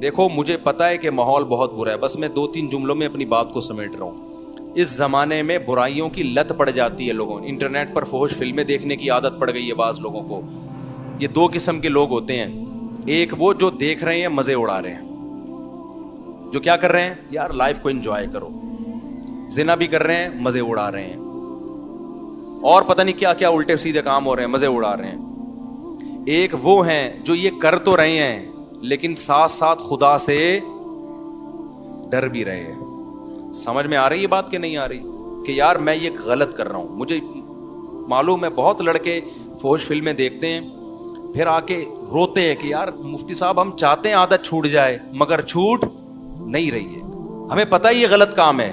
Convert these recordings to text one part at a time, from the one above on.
دیکھو مجھے پتا ہے کہ ماحول بہت برا ہے, بس میں 2-3 جملوں میں اپنی بات کو سمیٹ رہا ہوں. اس زمانے میں برائیوں کی لت پڑ جاتی ہے لوگوں, انٹرنیٹ پر فحش فلمیں دیکھنے کی عادت پڑ گئی ہے بعض لوگوں کو. یہ 2 قسم کے لوگ ہوتے ہیں, ایک وہ جو دیکھ رہے ہیں مزے اڑا رہے ہیں, جو کیا کر رہے ہیں یار لائف کو انجوائے کرو, زنا بھی کر رہے ہیں مزے اڑا رہے ہیں, اور پتہ نہیں کیا کیا الٹے سیدھے کام ہو رہے ہیں, مزے اڑا رہے ہیں. ایک وہ ہیں جو یہ کر تو رہے ہیں لیکن ساتھ ساتھ خدا سے ڈر بھی رہے ہیں. سمجھ میں آ رہی ہے بات کہ نہیں آ رہی, کہ یار میں یہ غلط کر رہا ہوں. مجھے معلوم ہے بہت لڑکے فحش فلمیں دیکھتے ہیں پھر آ کے روتے ہیں کہ یار مفتی صاحب ہم چاہتے ہیں عادت چھوٹ جائے مگر چھوٹ نہیں رہی ہے. ہمیں پتہ ہے یہ غلط کام ہے,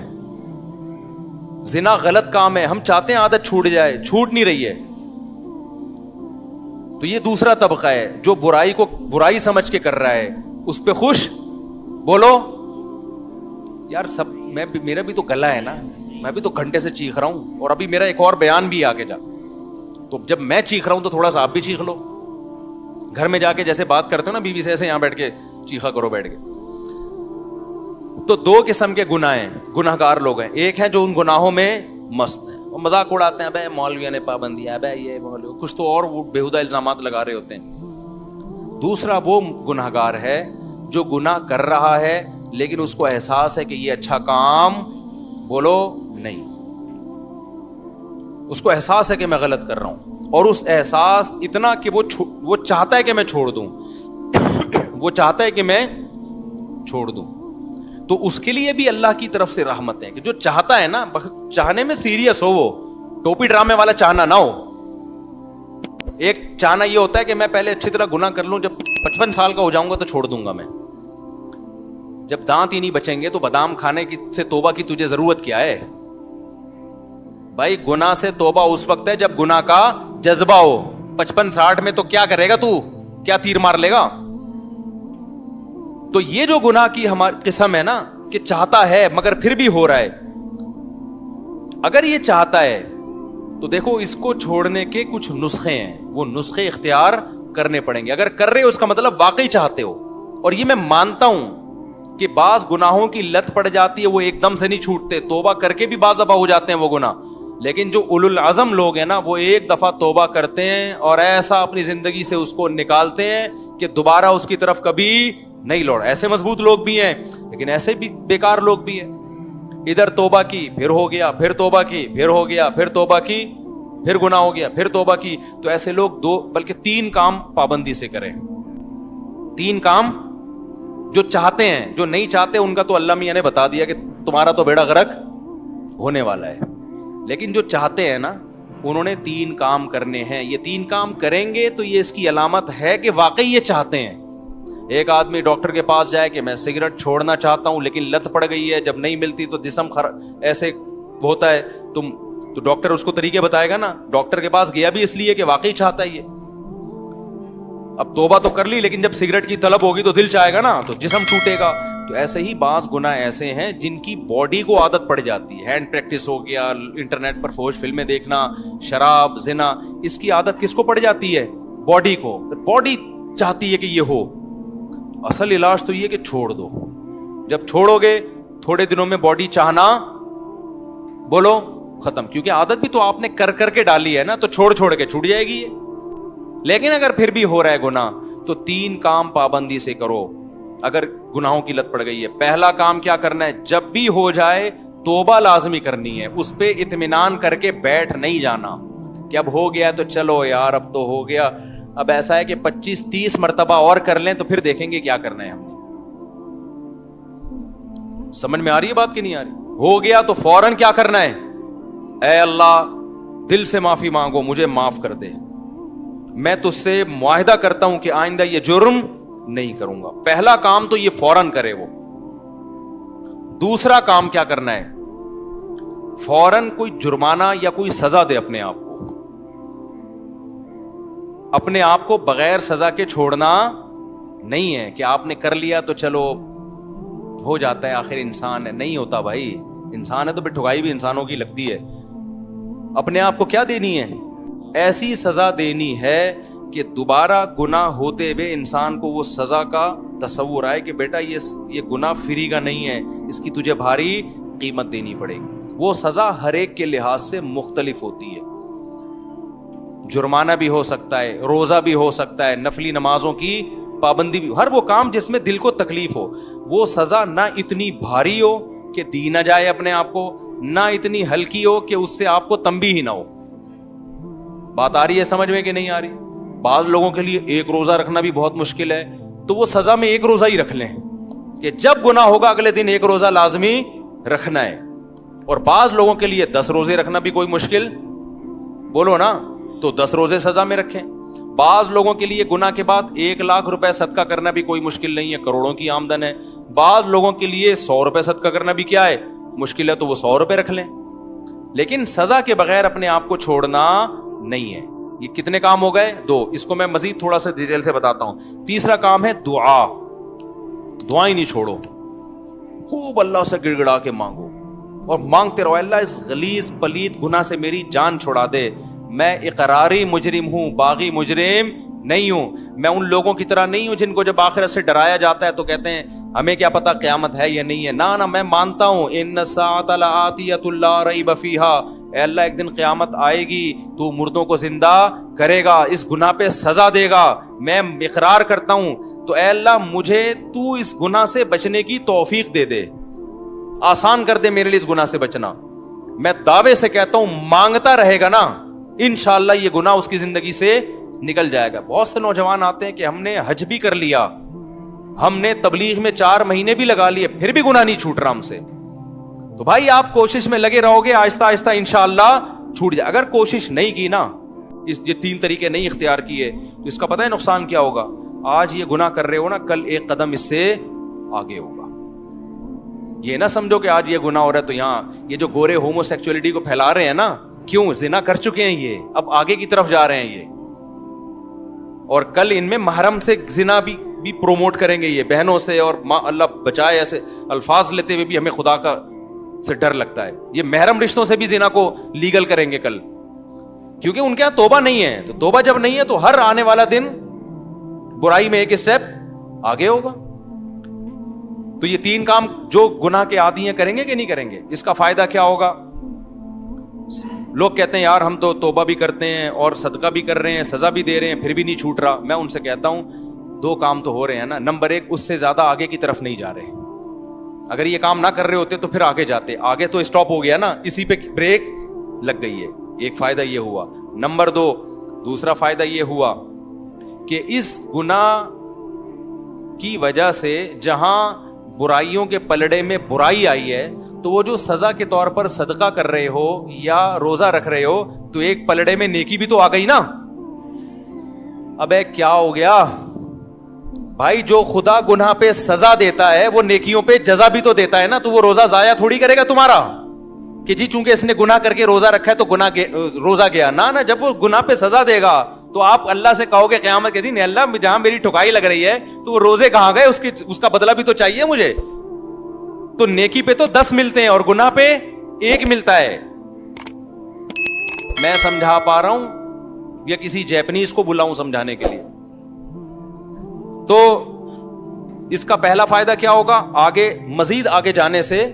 زنا غلط کام ہے, ہم چاہتے ہیں عادت چھوٹ جائے, چھوٹ نہیں رہی ہے. تو یہ دوسرا طبقہ ہے جو برائی کو برائی سمجھ کے کر رہا ہے, اس پہ خوش. بولو یار سب, میرا بھی تو گلا ہے نا, میں بھی تو گھنٹے سے چیخ رہا ہوں, اور ابھی میرا ایک اور بیان بھی آگے جا, تو جب میں چیخ رہا ہوں تو تھوڑا سا آپ بھی چیخ لو. گھر میں جا کے جیسے بات کرتے ہو نا بیوی سے, ایسے یہاں بیٹھ کے چیخا کرو بیٹھ کے. تو 2 قسم کے گناہ ہیں, گناہ گار لوگ ہیں. ایک ہیں جو ان گناہوں میں مست ہیں, وہ مذاق اڑاتے ہیں, بھائی مولویوں نے پابندیاں, بھائی یہ مولوی کچھ تو اور بےہودہ الزامات لگا رہے ہوتے ہیں. دوسرا وہ گناہ گار ہے جو گناہ کر رہا ہے لیکن اس کو احساس ہے کہ یہ اچھا کام, بولو نہیں, اس کو احساس ہے کہ میں غلط کر رہا ہوں, اور اس احساس اتنا کہ وہ چاہتا ہے کہ میں چھوڑ دوں, وہ چاہتا ہے کہ میں چھوڑ دوں. تو اس کے لیے بھی اللہ کی طرف سے رحمت ہے کہ جو چاہتا ہے نا, چاہنے میں سیریس ہو, وہ ٹوپی ڈرامے والا چاہنا نہ ہو. ایک چاہنا یہ ہوتا ہے کہ میں پہلے اچھی طرح گناہ کر لوں, جب 55 سال کا ہو جاؤں گا تو چھوڑ دوں گا میں. جب دانت ہی نہیں بچیں گے تو بادام کھانے کی سے توبہ کی تجھے ضرورت کیا ہے بھائی. گناہ سے توبہ اس وقت ہے جب گناہ کا جذبہ ہو. 55-60 میں تو کیا کرے گا تو, کیا تیر مار لے گا. تو یہ جو گناہ کی ہماری قسم ہے نا کہ چاہتا ہے مگر پھر بھی ہو رہا ہے, اگر یہ چاہتا ہے تو دیکھو اس کو چھوڑنے کے کچھ نسخے ہیں, وہ نسخے اختیار کرنے پڑیں گے. اگر کر رہے ہو اس کا مطلب واقعی چاہتے ہو. اور یہ میں مانتا ہوں کہ بعض گناہوں کی لت پڑ جاتی ہے, وہ ایک دم سے نہیں چھوٹتے, توبہ کر کے بھی بعض دفعہ ہو جاتے ہیں وہ گناہ. لیکن جو اولو العزم لوگ ہیں نا وہ ایک دفعہ توبہ کرتے ہیں اور ایسا اپنی زندگی سے اس کو نکالتے ہیں کہ دوبارہ اس کی طرف کبھی نہیں لوٹ. ایسے مضبوط لوگ بھی ہیں لیکن ایسے بھی بیکار لوگ بھی ہیں. ادھر توبہ کی پھر ہو گیا, پھر توبہ کی پھر ہو گیا, پھر توبہ کی پھر گناہ ہو گیا, پھر توبہ کی. تو ایسے لوگ 2 بلکہ 3 کام پابندی سے کریں. 3 کام جو چاہتے ہیں, جو نہیں چاہتے ان کا تو اللہ میاں نے بتا دیا کہ تمہارا تو بیڑا غرق ہونے والا ہے. لیکن جو چاہتے ہیں نا انہوں نے 3 کام کرنے ہیں. یہ 3 کام کریں گے تو یہ اس کی علامت ہے کہ واقعی یہ چاہتے ہیں. ایک آدمی ڈاکٹر کے پاس جائے کہ میں سگریٹ چھوڑنا چاہتا ہوں لیکن لت پڑ گئی ہے, جب نہیں ملتی تو جسم ایسے ہوتا ہے, تو ڈاکٹر اس کو طریقے بتائے گا نا. ڈاکٹر کے پاس گیا بھی اس لیے کہ واقعی چاہتا ہے یہ. اب توبہ تو کر لی لیکن جب سگریٹ کی طلب ہوگی تو دل چاہے گا نا, تو جسم ٹوٹے گا. تو ایسے ہی بعض گناہ ایسے ہیں جن کی باڈی کو عادت پڑ جاتی ہے. ہینڈ پریکٹس ہو گیا, انٹرنیٹ پر فحش فلمیں دیکھنا, شراب, زنا, اس کی عادت کس کو پڑ جاتی ہے؟ باڈی کو. باڈی چاہتی ہے کہ یہ ہو. اصل علاج تو یہ کہ چھوڑ دو. جب چھوڑو گے تھوڑے دنوں میں باڈی چاہنا, بولو, ختم. کیونکہ عادت بھی تو آپ نے کر کر کے ڈالی ہے نا, تو چھوڑ کے چھوٹ جائے گی یہ. لیکن اگر پھر بھی ہو رہا ہے گناہ تو 3 کام پابندی سے کرو اگر گناہوں کی لت پڑ گئی ہے. پہلا کام کیا کرنا ہے, جب بھی ہو جائے توبہ لازمی کرنی ہے. اس پہ اطمینان کر کے بیٹھ نہیں جانا کہ اب ہو گیا تو چلو یار اب تو ہو گیا, اب ایسا ہے کہ 25-30 مرتبہ اور کر لیں تو پھر دیکھیں گے کیا کرنا ہے ہم نے. سمجھ میں آ رہی ہے بات کہ نہیں آ رہی؟ ہو گیا تو فوراً کیا کرنا ہے, اے اللہ دل سے معافی مانگو, مجھے معاف کر دے, میں تجھ سے معاہدہ کرتا ہوں کہ آئندہ یہ جرم نہیں کروں گا. پہلا کام تو یہ فوراً کرے وہ. دوسرا کام کیا کرنا ہے, فوراً کوئی جرمانہ یا کوئی سزا دے اپنے آپ کو. اپنے آپ کو بغیر سزا کے چھوڑنا نہیں ہے کہ آپ نے کر لیا تو چلو ہو جاتا ہے, آخر انسان ہے. نہیں ہوتا بھائی, انسان ہے تو پھر ٹھگائی بھی انسانوں کی لگتی ہے. اپنے آپ کو کیا دینی ہے, ایسی سزا دینی ہے کہ دوبارہ گناہ ہوتے ہوئے انسان کو وہ سزا کا تصور آئے کہ بیٹا یہ گناہ فری کا نہیں ہے, اس کی تجھے بھاری قیمت دینی پڑے گی. وہ سزا ہر ایک کے لحاظ سے مختلف ہوتی ہے. جرمانہ بھی ہو سکتا ہے, روزہ بھی ہو سکتا ہے, نفلی نمازوں کی پابندی بھی, ہر وہ کام جس میں دل کو تکلیف ہو. وہ سزا نہ اتنی بھاری ہو کہ دی نہ جائے اپنے آپ کو, نہ اتنی ہلکی ہو کہ اس سے آپ کو تنبیہ ہی نہ ہو. بات آ رہی ہے سمجھ میں کہ نہیں آ رہی؟ بعض لوگوں کے لیے ایک روزہ رکھنا بھی بہت مشکل ہے, تو وہ سزا میں ایک روزہ ہی رکھ لیں کہ جب گناہ ہوگا اگلے دن ایک روزہ لازمی رکھنا ہے. اور بعض لوگوں کے لیے 10 روزے رکھنا بھی کوئی مشکل, بولو نا, تو 10 روزے سزا میں رکھیں. بعض لوگوں کے لیے گناہ کے بعد 1 لاکھ روپے صدقہ کرنا بھی کوئی مشکل نہیں ہے, کروڑوں کی آمدن ہے. بعض لوگوں کے لیے 100 روپے صدقہ کرنا بھی کیا ہے, مشکل ہے, تو وہ 100 روپے رکھ لیں. لیکن سزا کے بغیر اپنے آپ کو چھوڑنا نہیں ہے. یہ کتنے کام ہو گئے؟ 2. اس کو میں مزید تھوڑا سا ڈیٹیل سے بتاتا ہوں. تیسرا کام ہے دعا. دعائیں نہیں چھوڑو, خوب اللہ سے گڑ گڑا کے مانگو اور مانگتے رہو, اللہ اس غلیظ پلید گناہ سے میری جان چھڑا دے. میں اقراری مجرم ہوں, باغی مجرم نہیں ہوں. میں ان لوگوں کی طرح نہیں ہوں جن کو جب آخرت سے ڈرایا جاتا ہے تو کہتے ہیں ہمیں کیا پتا قیامت ہے یا نہیں ہے. نہ میں مانتا ہوں ان الساعۃ لآتیۃ لا ریب فیہا, اے اللہ ایک دن قیامت آئے گی, تو مردوں کو زندہ کرے گا, اس گناہ پہ سزا دے گا, میں اقرار کرتا ہوں. تو اے اللہ مجھے تو اس گناہ سے بچنے کی توفیق دے دے, آسان کر دے میرے لیے اس گناہ سے بچنا. میں دعوے سے کہتا ہوں مانگتا رہے گا نا, انشاءاللہ یہ گناہ اس کی زندگی سے نکل جائے گا. بہت سے نوجوان آتے ہیں کہ ہم نے حج بھی کر لیا, ہم نے تبلیغ میں 4 مہینے بھی لگا لیے, پھر بھی گناہ نہیں چھوٹ رہا ہم سے. تو بھائی آپ کوشش میں لگے رہو گے, آہستہ آہستہ انشاءاللہ چھوٹ جائے. اگر کوشش نہیں کی نا, یہ 3 طریقے نہیں اختیار کیے, تو اس کا پتہ ہے نقصان کیا ہوگا؟ آج یہ گناہ کر رہے ہو نا, کل ایک قدم اس سے آگے ہوگا. یہ نہ سمجھو کہ آج یہ گناہ ہو رہا ہے تو یہاں یہ جو گورے ہومو سیکچولیٹی کو پھیلا رہے ہیں نا, کیوں زنا کر چکے ہیں یہ, اب آگے کی طرف جا رہے ہیں یہ, اور کل ان میں محرم سے زنا بھی پروموٹ کریں گے یہ بہنوں سے, اور اللہ بچائے ایسے الفاظ لیتے ہوئے بھی ہمیں خدا کا سے ڈر لگتا ہے. یہ محرم رشتوں سے بھی زنا کو لیگل کریں گے کل, کیونکہ ان کے یہاں توبہ نہیں ہے. تو توبہ جب نہیں ہے تو ہر آنے والا دن برائی میں ایک اسٹیپ آگے ہوگا. تو یہ 3 کام جو گناہ کے عادی ہیں کریں گے کہ نہیں کریں گے؟ اس کا فائدہ کیا ہوگا؟ لوگ کہتے ہیں یار ہم تو توبہ بھی کرتے ہیں اور صدقہ بھی کر رہے ہیں, سزا بھی دے رہے ہیں, پھر بھی نہیں چھوٹ رہا. میں ان سے کہتا ہوں 2 کام تو ہو رہے ہیں نا. نمبر 1, اس سے زیادہ آگے کی طرف نہیں جا رہے. اگر یہ کام نہ کر رہے ہوتے تو پھر آگے جاتے. آگے تو اسٹاپ ہو گیا نا, اسی پہ بریک لگ گئی ہے. ایک فائدہ یہ ہوا. نمبر 2, دوسرا فائدہ یہ ہوا کہ اس گناہ کی وجہ سے جہاں برائیوں کے پلڑے میں برائی آئی ہے, تو وہ جو سزا کے طور پر صدقہ کر رہے ہو یا روزہ رکھ رہے ہو, تو ایک پلڑے میں نیکی بھی تو آ گئی نا. ابے کیا ہو گیا بھائی؟ جو خدا گناہ پہ سزا دیتا ہے وہ نیکیوں پہ جزا بھی تو دیتا ہے نا. تو وہ روزہ ضائع تھوڑی کرے گا تمہارا کہ جی چونکہ اس نے گناہ کر کے روزہ رکھا ہے تو روزہ گیا. نہ جب وہ گناہ پہ سزا دے گا تو آپ اللہ سے کہو گے قیامت کے دن, اللہ جہاں میری ٹھکائی لگ رہی ہے تو وہ روزے کہاں گئے, اس کا بدلہ بھی تو چاہیے مجھے. تو نیکی پہ تو 10 ملتے ہیں اور گناہ پہ 1 ملتا ہے. میں سمجھا پا رہا ہوں یا کسی جیپنیز کو بلاؤں سمجھانے کے لیے؟ تو اس کا پہلا فائدہ کیا ہوگا؟ آگے مزید آگے جانے سے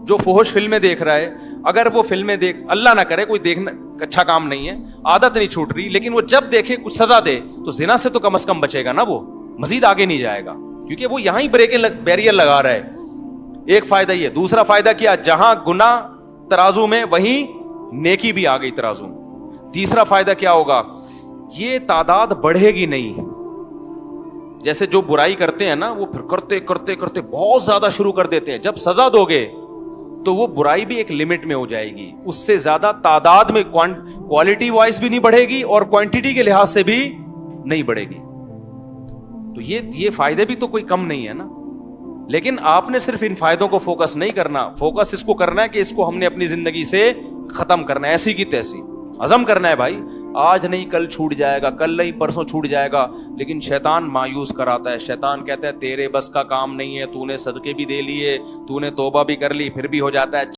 جو فحش فلمیں دیکھ رہا ہے, اگر وہ فلمیں اللہ نہ کرے, کوئی دیکھنا اچھا کام نہیں ہے, عادت نہیں چھوٹ رہی, لیکن وہ جب دیکھے کچھ سزا دے تو زنا سے تو کم از کم بچے گا نا, وہ مزید آگے نہیں جائے گا کیونکہ وہ یہاں ہی بیریئر لگا رہا ہے. ایک فائدہ یہ. دوسرا فائدہ کیا؟ جہاں گناہ ترازو میں وہیں نیکی بھی آ گئی ترازو میں. تیسرا فائدہ کیا ہوگا؟ یہ تعداد بڑھے گی نہیں. جیسے جو برائی کرتے ہیں نا وہ پھر کرتے کرتے کرتے بہت زیادہ شروع کر دیتے ہیں. جب سزا دو گے تو وہ برائی بھی ایک لمٹ میں ہو جائے گی, اس سے زیادہ تعداد میں کوالٹی وائز بھی نہیں بڑھے گی اور کوانٹٹی کے لحاظ سے بھی نہیں بڑھے گی. تو یہ فائدے بھی تو کوئی کم نہیں ہے نا. لیکن آپ نے صرف ان فائدوں کو فوکس نہیں کرنا, فوکس اس کو کرنا ہے کہ اس کو ہم نے اپنی زندگی سے ختم کرنا ہے, ایسی کی تیسی عزم کرنا ہے بھائی. آج نہیں کل چھوٹ جائے گا, کل نہیں پرسوں چھوٹ جائے گا. لیکن شیطان مایوس کراتا ہے. شیطان کہتا ہے تیرے بس کا کام نہیں ہے, تو نے صدقے بھی دے لیے, تو نے توبہ بھی کر لی, پھر بھی ہو جاتا ہے